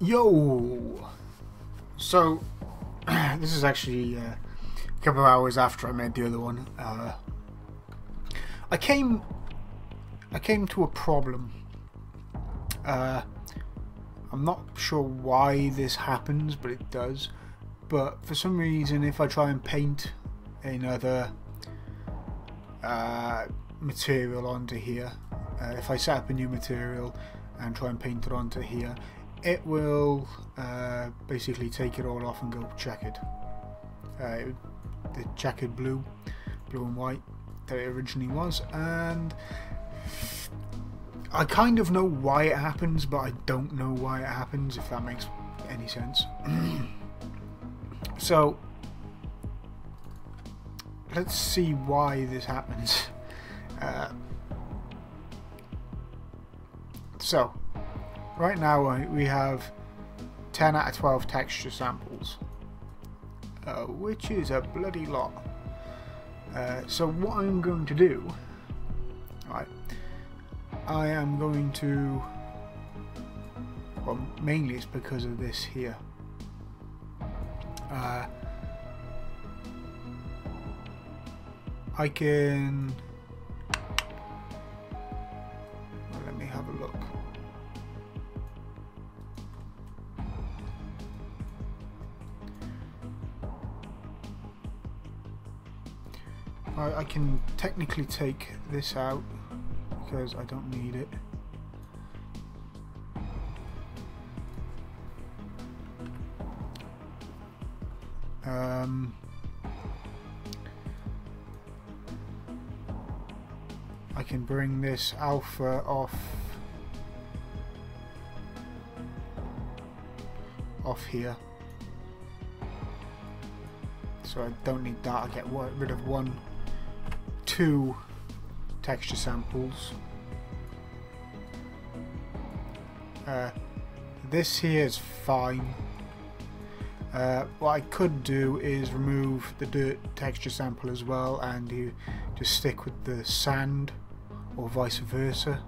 Yo! So, this is actually a couple of hours after I made the other one. I came to a problem. I'm not sure why this happens, but it does. But for some reason, if I try and paint another material onto here, if I set up a new material and try and paint it onto here, it will basically take it all off and go checkered. The checkered blue and white that it originally was, and I kind of know why it happens, but I don't know why it happens, if that makes any sense. So let's see why this happens. So right now we have 10 out of 12 texture samples, which is a bloody lot. So what I'm going to do, right, I am going to, well, mainly it's because of this here. I can, well, let me have a look. I can technically take this out because I don't need it. I can bring this alpha off here, so I don't need that. I get rid of two texture samples. This here is fine. What I could do is remove the dirt texture sample as well, and you just stick with the sand, or vice versa.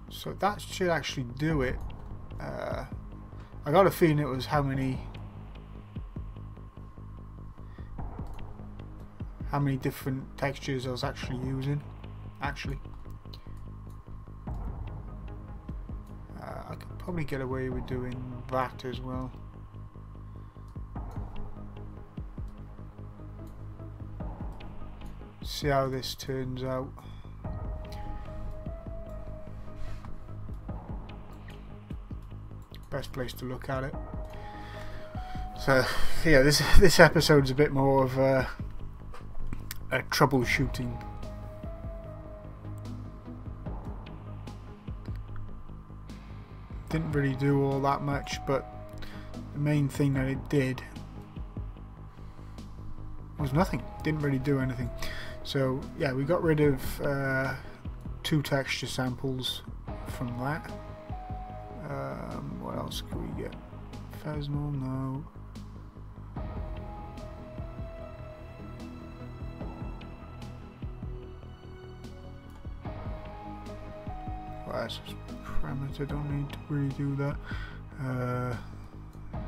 So that should actually do it. I got a feeling it was how many different textures I was actually using. I could probably get away with doing that as well. See how this turns out. Best place to look at it. So yeah, this episode's a bit more of a troubleshooting. Didn't really do all that much, but the main thing that it did was nothing. Didn't really do anything. So yeah, we got rid of 2 texture samples from that. What else could we get? Phasmal, no. Well, that's parameter, don't need to really do that.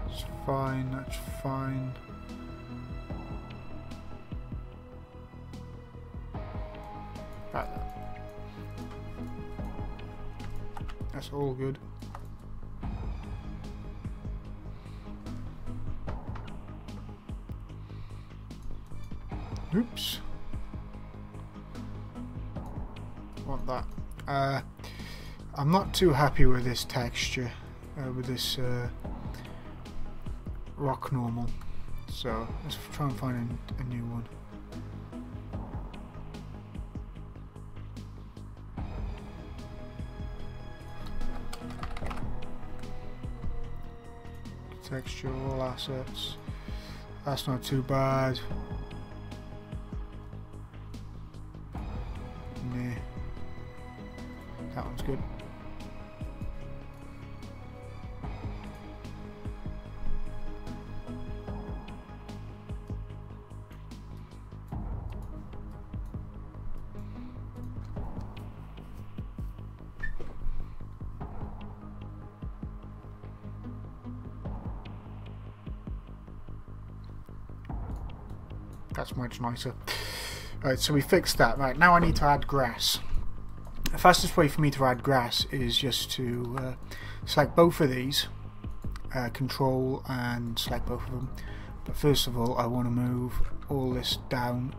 It's fine, that's fine. That's all good. Oops. Want that. I'm not too happy with this texture, with this rock normal. So let's try and find a new one. Texture, all assets. That's not too bad. Nah. That one's good. That's much nicer. Right, so we fixed that. Right, now I need to add grass. The fastest way for me to add grass is just to select both of these, control and select both of them. But first of all, I want to move all this down.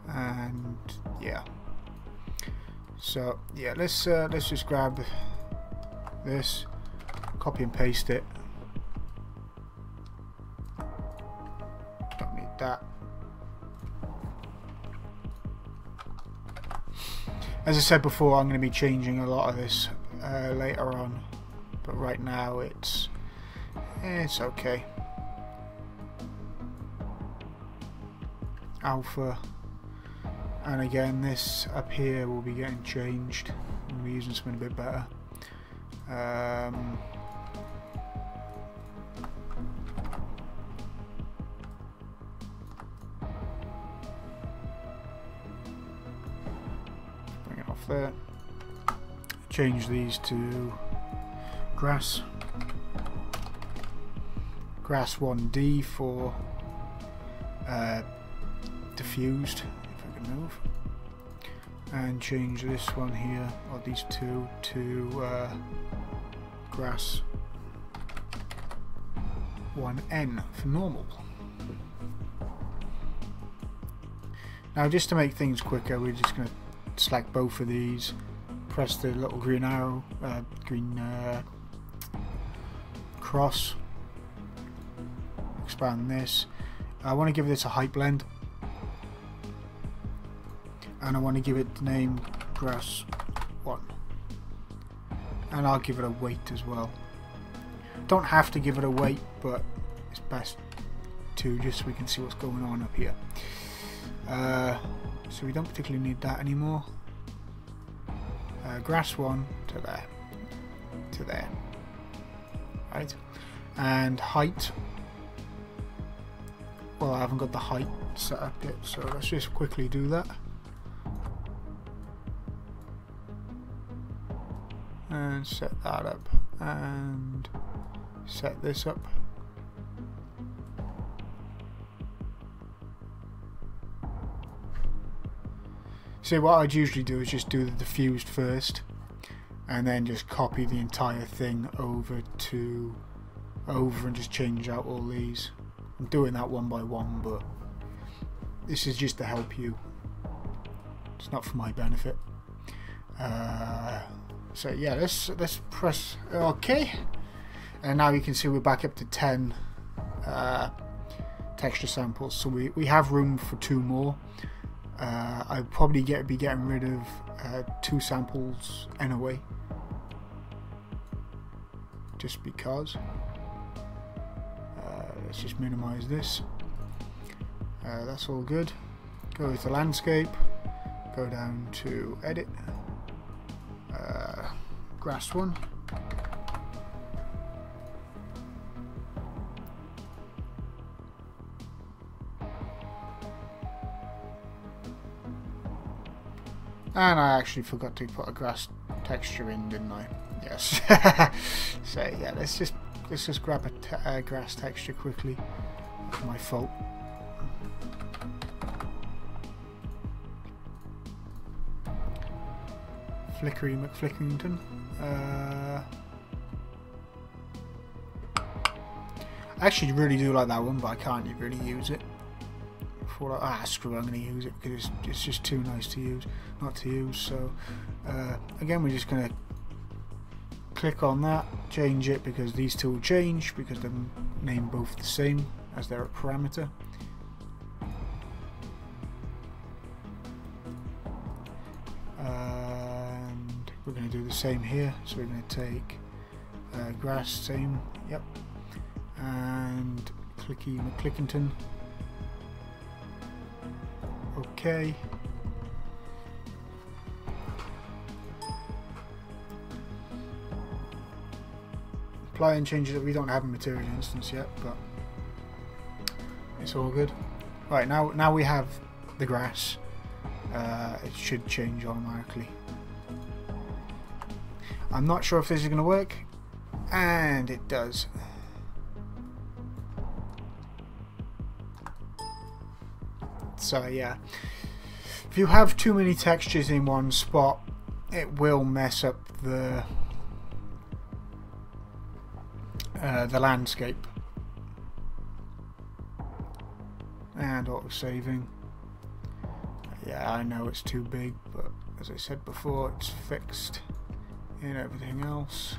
And yeah. So yeah, let's just grab this, copy and paste it. Don't need that. As I said before, I'm going to be changing a lot of this later on, but right now it's okay. Alpha, and again this up here will be getting changed. We'll be using something a bit better. There. Change these to grass 1D for diffused, if I can move, and change this one here, or these two, to grass 1N for normal. Now, just to make things quicker, we're just going to select both of these, press the little green arrow, cross, expand this. I want to give this a height blend, and I want to give it the name grass 1, and I'll give it a weight as well. Don't have to give it a weight, but it's best to, just so we can see what's going on up here. So we don't particularly need that anymore. Grass 1 to there, to there. Right, and height. Well, I haven't got the height set up yet, so let's just quickly do that. And set that up, and set this up. So what I'd usually do is just do the diffused first, and then just copy the entire thing over and just change out all these. I'm doing that one by one, but this is just to help you. It's not for my benefit. So yeah, let's press OK, and now you can see we're back up to 10 texture samples. So we have room for 2 more. I'd probably be getting rid of 2 samples anyway, just because. Let's just minimize this. That's all good. Go to landscape, go down to edit, grass 1. And I actually forgot to put a grass texture in, didn't I? Yes. So yeah, let's just grab a grass texture quickly. That's my fault. Flickery McFlickington. I actually really do like that one, but I can't really use it. Screw it, I'm going to use it because it's just too nice to use, not to use. So again, we're just going to click on that, change it, because these two will change because they're named both the same as they're a parameter. And we're going to do the same here. So we're going to take grass, same, yep, and clicky McClickington. Okay. Apply and change it. We don't have a material instance yet, but it's all good. Right, now we have the grass. It should change automatically. I'm not sure if this is going to work, and it does. So yeah, if you have too many textures in one spot, it will mess up the landscape. And auto-saving. Yeah, I know it's too big, but as I said before, it's fixed in everything else.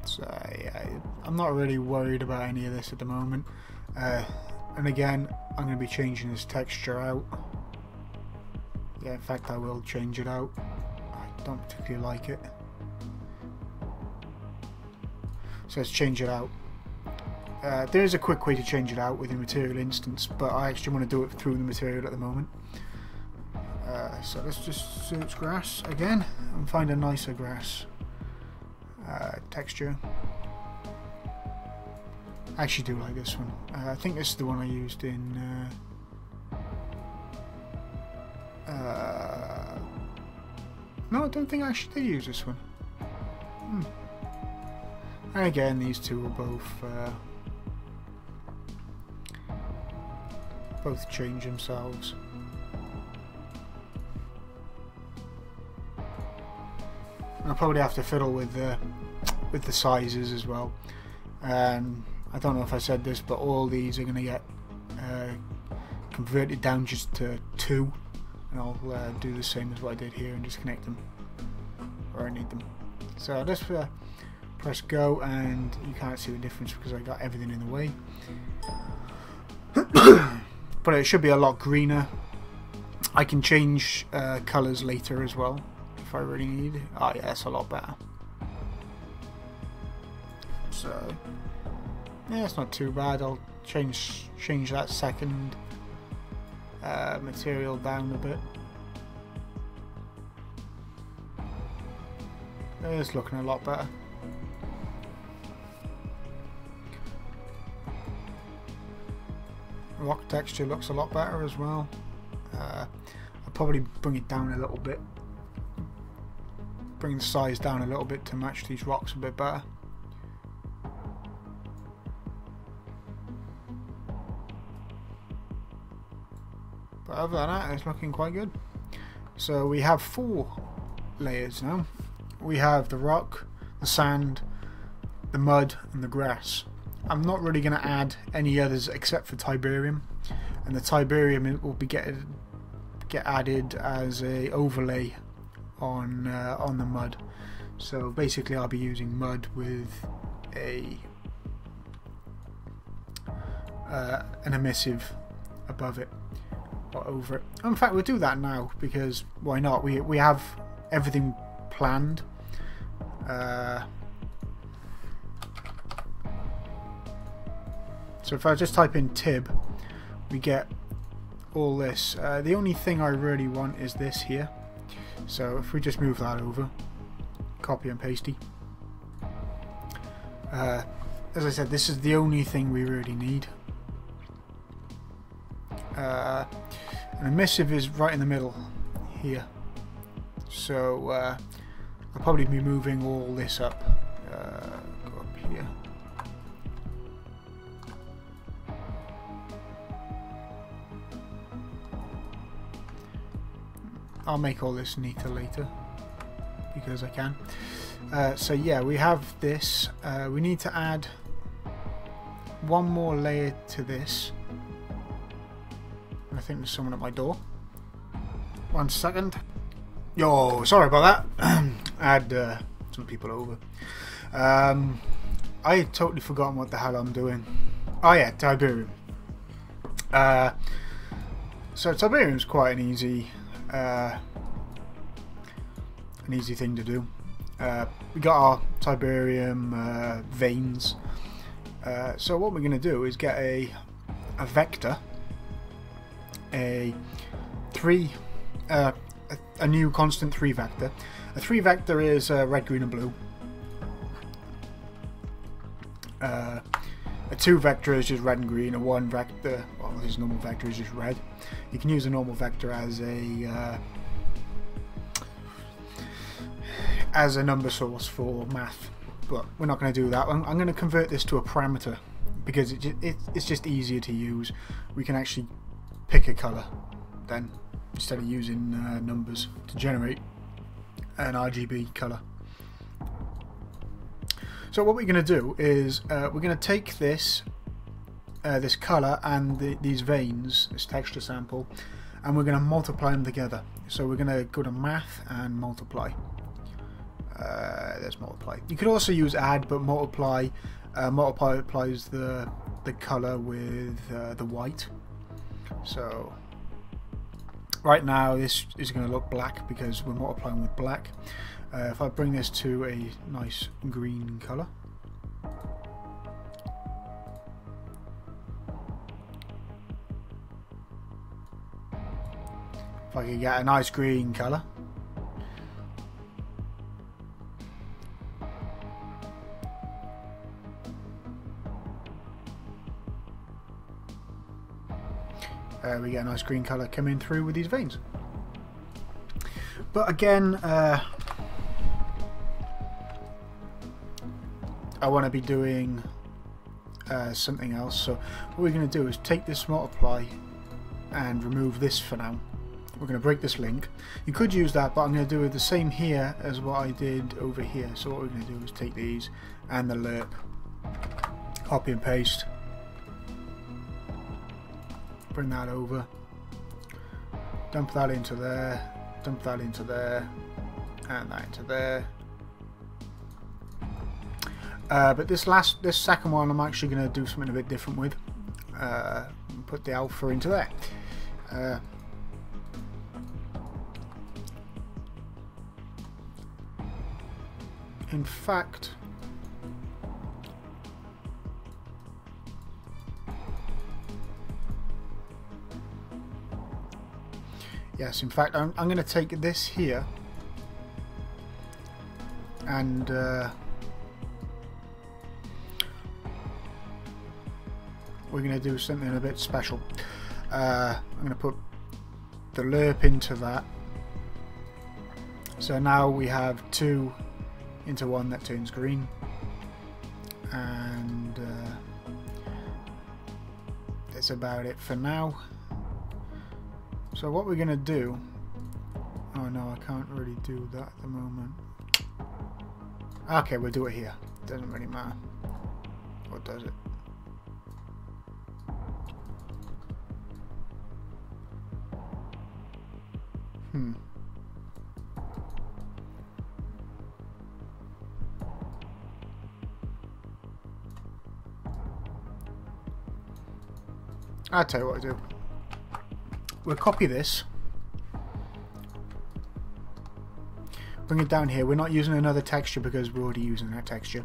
So yeah, I'm not really worried about any of this at the moment. And again, I'm going to be changing this texture out. Yeah, in fact I will change it out. I don't particularly like it. So let's change it out. There is a quick way to change it out with the material instance, but I actually want to do it through the material at the moment. So let's just search grass again and find a nicer grass texture. I actually do like this one. I think this is the one I used in no, I don't think I actually did use this one. And again, these two will both change themselves. I'll probably have to fiddle with the sizes as well. I don't know if I said this, but all these are going to get converted down just to 2, and I'll do the same as what I did here and just connect them where I need them. So I'll just press go, and you can't see the difference because I got everything in the way. But it should be a lot greener. I can change colours later as well if I really need. Oh yeah, that's a lot better. So yeah, it's not too bad. I'll change that second material down a bit. It's looking a lot better. Rock texture looks a lot better as well. I'll probably bring it down a little bit. Bring the size down a little bit to match these rocks a bit better. But other than that, it's looking quite good. So we have 4 layers now. We have the rock, the sand, the mud, and the grass. I'm not really going to add any others except for Tiberium, and the Tiberium will be get added as a overlay on the mud. So basically, I'll be using mud with an emissive above it or over it. In fact, we'll do that now because why not? We have everything planned. So if I just type in Tib, we get all this. The only thing I really want is this here. So if we just move that over, copy and pasty. As I said, this is the only thing we really need. And emissive is right in the middle here. So I'll probably be moving all this up. Go up here. I'll make all this neater later because I can. So yeah, we have this. We need to add one more layer to this. I think there's someone at my door. 1 second. Yo, sorry about that. I had some people over. I had totally forgotten what the hell I'm doing. Oh yeah, Tiberium. So Tiberium's quite an easy thing to do. We got our Tiberium veins. So what we're going to do is get a vector, a new constant 3 vector. A 3 vector is red, green, and blue. A 2 vector is just red and green. A 1 vector, well, his normal vector is just red. You can use a normal vector as a as a number source for math, but we're not going to do that. I'm going to convert this to a parameter because it's just easier to use. We can actually pick a colour then instead of using numbers to generate an RGB colour. So what we're going to do is we're going to take this this colour and these veins, this texture sample, and we're going to multiply them together. So we're going to go to math and multiply. There's multiply. You could also use add, but multiply applies the colour with the white. So right now this is going to look black because we're multiplying with black. If I bring this to a nice green colour, if I can get a nice green colour, we get a nice green colour coming through with these veins. But again, I want to be doing something else, so what we're going to do is take this multiply and remove this for now. We're going to break this link. You could use that, but I'm going to do the same here as what I did over here. So what we're going to do is take these and the lerp, copy and paste, bring that over, dump that into there, dump that into there, and that into there. But this second one I'm actually going to do something a bit different with. Put the alpha into there. In fact, yes, in fact, I'm going to take this here and we're going to do something a bit special. I'm going to put the lerp into that. So now we have two into one that turns green, and that's about it for now. So what we're going to do, oh no, I can't really do that at the moment. Okay, we'll do it here, doesn't really matter, or does it? I'll tell you what to do. We'll copy this, bring it down here. We're not using another texture because we're already using that texture.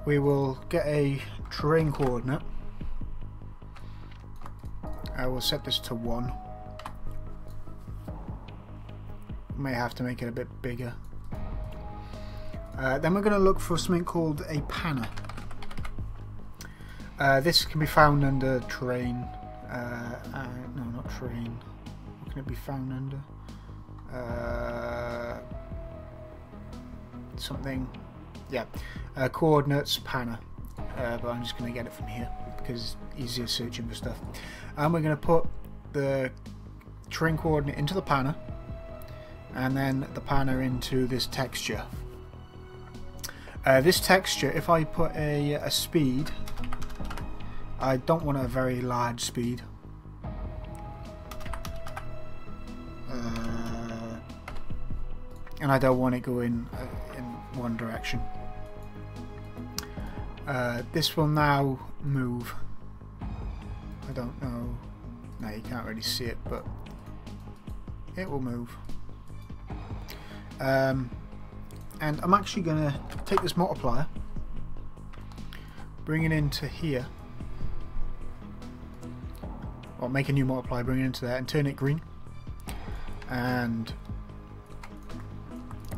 We will get a terrain coordinate. I will set this to 1. May have to make it a bit bigger. Then we're going to look for something called a panner. This can be found under terrain. No, not terrain. What can it be found under? Something. Yeah. Coordinates panner. But I'm just going to get it from here because it's easier searching for stuff. And we're going to put the terrain coordinate into the panner, and then the panner into this texture. This texture, if I put a speed, I don't want a very large speed. And I don't want it going in one direction. This will now move. I don't know. No, you can't really see it, but it will move. And I'm actually going to take this multiplier, bring it into here. Or make a new multiplier, bring it into there, and turn it green. And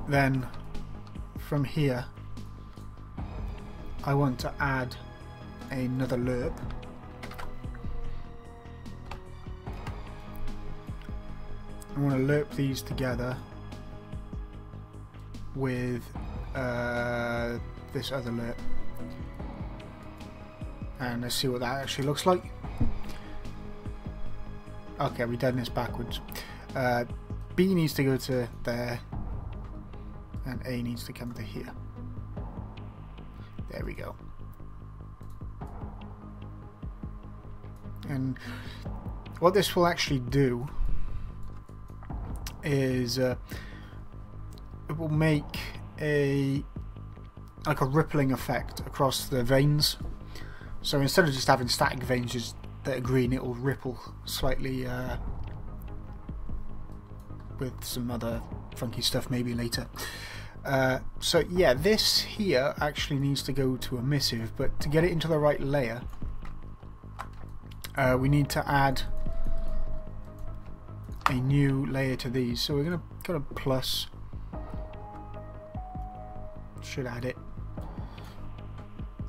then from here, I want to add another lerp. I want to lerp these together with this other layer. And let's see what that actually looks like. Okay, we've done this backwards. B needs to go to there, and A needs to come to here. There we go. And what this will actually do is it will make like a rippling effect across the veins. So instead of just having static veins just that are green, it will ripple slightly with some other funky stuff maybe later. So yeah, this here actually needs to go to emissive, but to get it into the right layer, we need to add a new layer to these. So we're going to go to plus, should add it,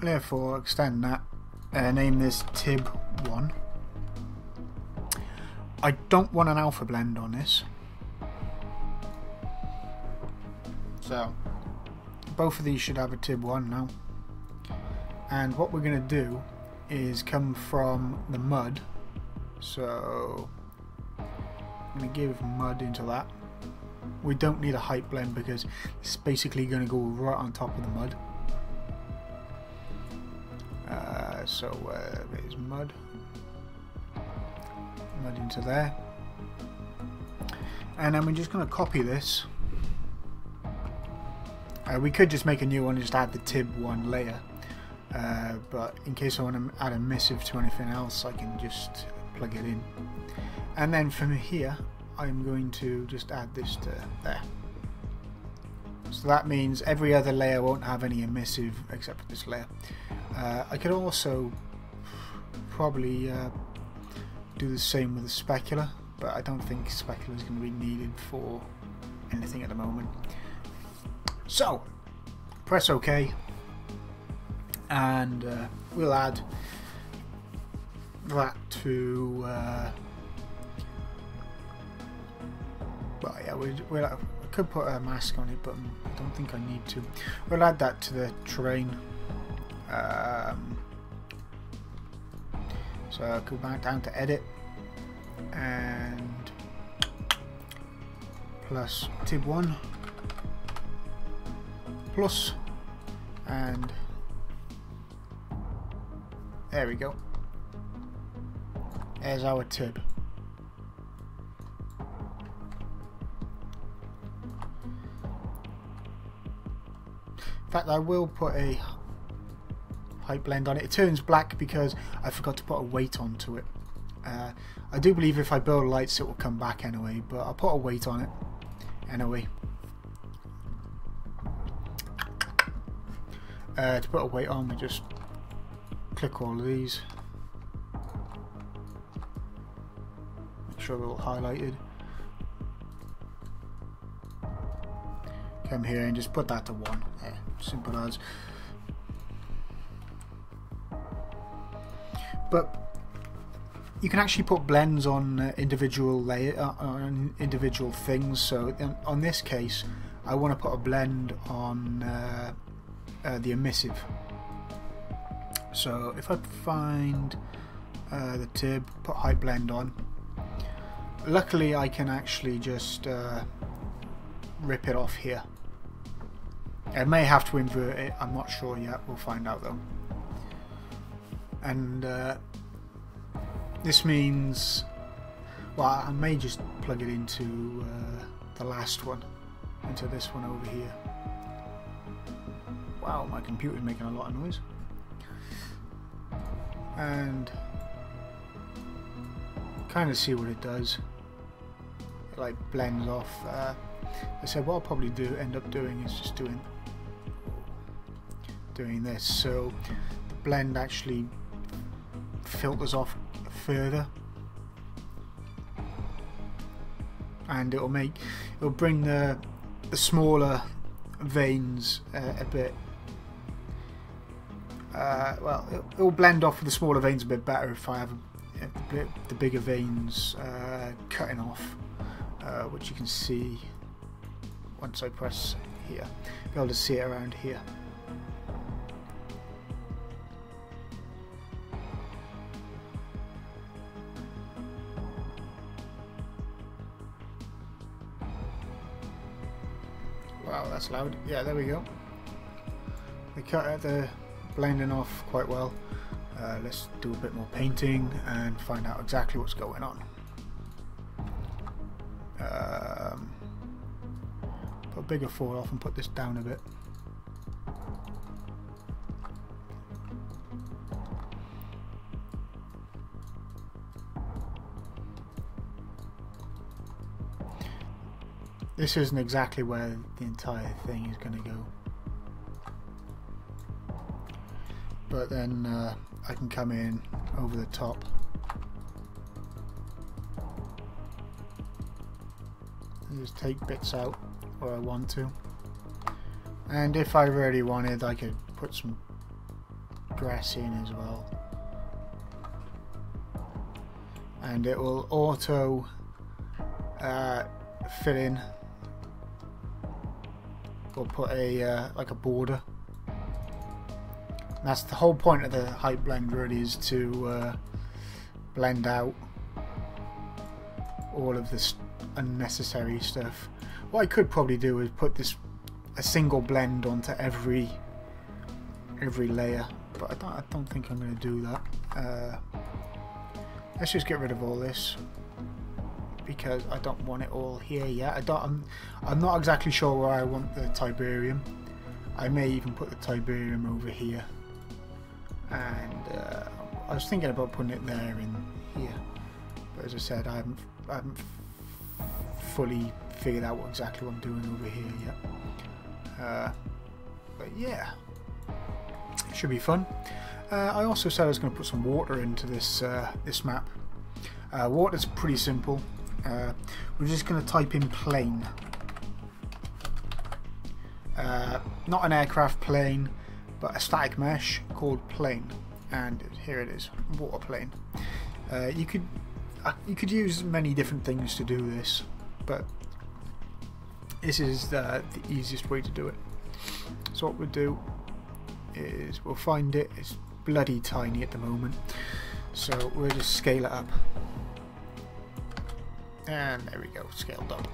layer 4, extend that, name this Tib1. I don't want an alpha blend on this, so both of these should have a Tib1 now. And what we're going to do is come from the mud, so I'm going to give mud into that. We don't need a height blend because it's basically going to go right on top of the mud. So there's mud into there, and then we're just going to copy this. We could just make a new one and just add the Tib1 layer, but in case I want to add a emissive to anything else, I can just plug it in. And then from here I'm going to just add this to there. So that means every other layer won't have any emissive except for this layer. I could also probably do the same with the specular, but I don't think specular is going to be needed for anything at the moment. So press OK, and we'll add that to well, yeah, we could put a mask on it, but I don't think I need to. We'll add that to the terrain. So I'll go back down to edit and plus Tib1 plus, and there we go. There's our Tib. In fact, I will put a height blend on it. It turns black because I forgot to put a weight onto it. I do believe if I build lights it will come back anyway, but I'll put a weight on it anyway. To put a weight on, we just click all of these, make sure they're all highlighted, come here and just put that to 1. Yeah, simple as. But you can actually put blends on individual layer on individual things. So on this case, I want to put a blend on the emissive. So if I find the Tib, put height blend on. Luckily, I can actually just rip it off here. I may have to invert it. I'm not sure yet. We'll find out though. And this means, well, I may just plug it into the last one, into this one over here. Wow, my computer's making a lot of noise. And kind of see what it does. It like blends off. I said what I'll probably end up doing is just doing this, so the blend actually filters off further, and it'll bring the smaller veins a bit. Well, it'll blend off with the smaller veins a bit better if I have the bigger veins cutting off, which you can see once I press here. Be able to see it around here. Wow, that's loud. Yeah, there we go. They're blending off quite well. Let's do a bit more painting and find out exactly what's going on. Put a bigger foil off and put this down a bit. This isn't exactly where the entire thing is going to go. But then I can come in over the top. And just take bits out where I want to. And if I really wanted, I could put some grass in as well. And it will auto fill in, or put a like a border. And that's the whole point of the height blend, really, is to blend out all of this unnecessary stuff. What I could probably do is put a single blend onto every layer, but I don't think I'm going to do that. Let's just get rid of all this, because I don't want it all here yet. I'm not exactly sure where I want the Tiberium. I may even put the Tiberium over here, and I was thinking about putting it there in here, but as I said, I haven't fully figured out exactly what I'm doing over here yet. But yeah, it should be fun. I also said I was going to put some water into this this map. Water's pretty simple. We're just going to type in plane. Not an aircraft plane, but a static mesh called plane. And here it is, water plane. You could use many different things to do this, but this is the easiest way to do it. So what we'll do is we'll find it. It's bloody tiny at the moment, so we'll just scale it up. And there we go, scaled up.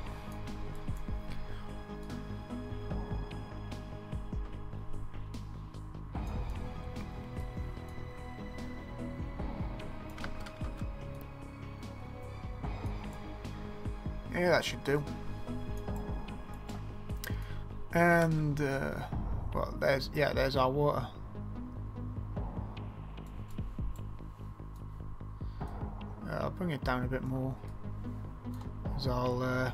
Yeah, that should do. And well, there's our water. I'll bring it down a bit more, as I'll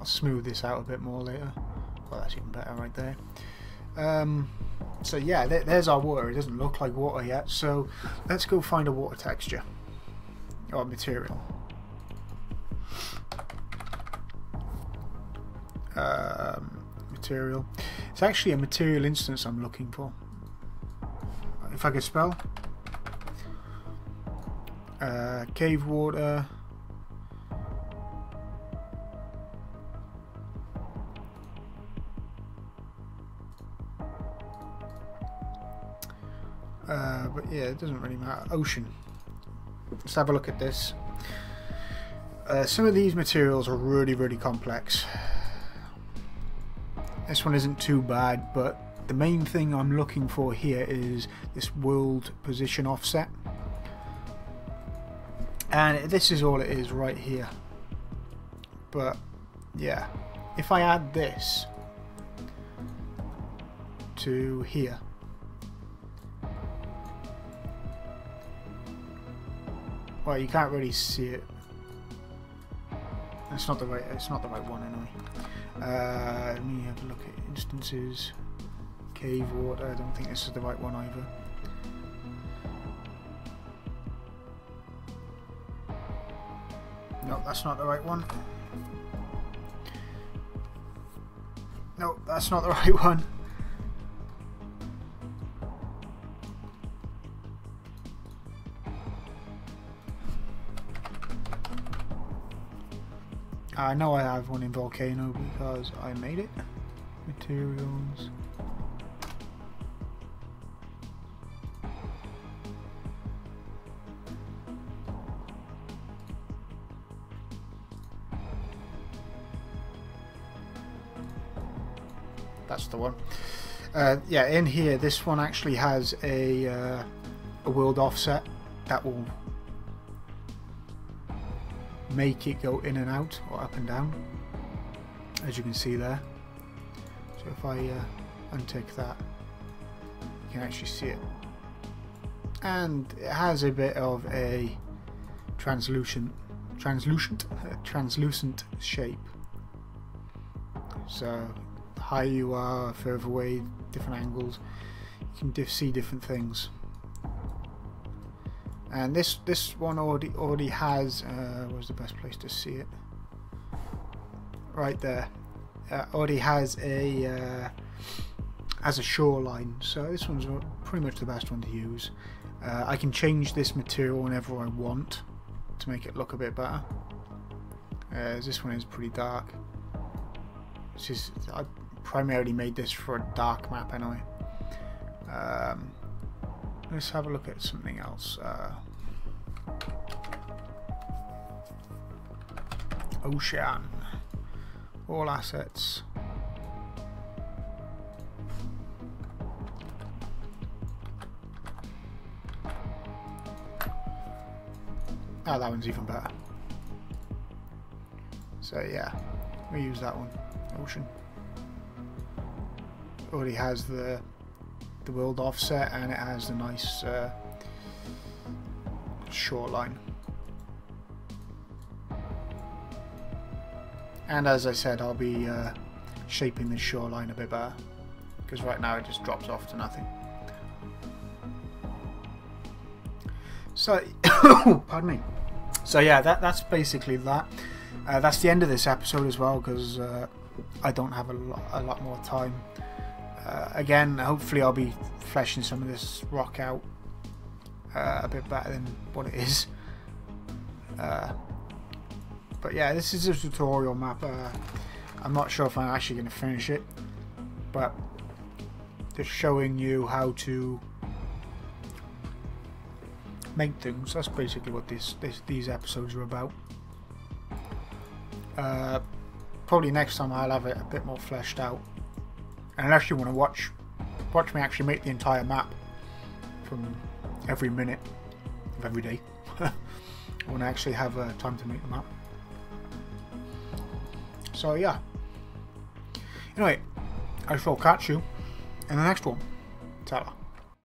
smooth this out a bit more later. Well, that's even better right there. So yeah, there's our water. It doesn't look like water yet, so let's go find a water texture or material. Material. It's actually a material instance I'm looking for. If I could spell. Cave water. But yeah, it doesn't really matter. Ocean. Let's have a look at this. Some of these materials are really complex. This one isn't too bad, but the main thing I'm looking for here is this world position offset. And this is all it is right here. But yeah, if I add this to here, well, you can't really see it. It's not the right one anyway. Let me have a look at instances. Cave water. I don't think this is the right one either. No, that's not the right one. No, that's not the right one. I know I have one in Volcano because I made it. materials. That's the one. Yeah, in here, this one actually has a world offset that will make it go in and out or up and down, as you can see there. So if I untick that, you can actually see it, and it has a bit of a translucent shape. So the higher you are, further away, different angles, you can see different things. And this one already has where's the best place to see it? Right there. Already has a shoreline, so this one's pretty much the best one to use. I can change this material whenever I want to make it look a bit better. This one is pretty dark. I primarily made this for a dark map anyway. Let's have a look at something else. Ocean. All assets. Oh, that one's even better. So yeah, we use that one. Ocean. Already has the world offset, and it has the nice shoreline. And as I said, I'll be shaping the shoreline a bit better, because right now it just drops off to nothing. So, pardon me. So yeah, that's basically that. That's the end of this episode as well, because I don't have a lot more time. Again, hopefully I'll be fleshing some of this rock out a bit better than what it is. But yeah, this is a tutorial map. I'm not sure if I'm actually going to finish it, but just showing you how to make things. That's basically what these episodes are about. Probably next time I'll have it a bit more fleshed out. And unless you want to watch me actually make the entire map from every minute of every day, I want to actually have time to make the map. So yeah. Anyway, I shall catch you in the next one. Ta-ra.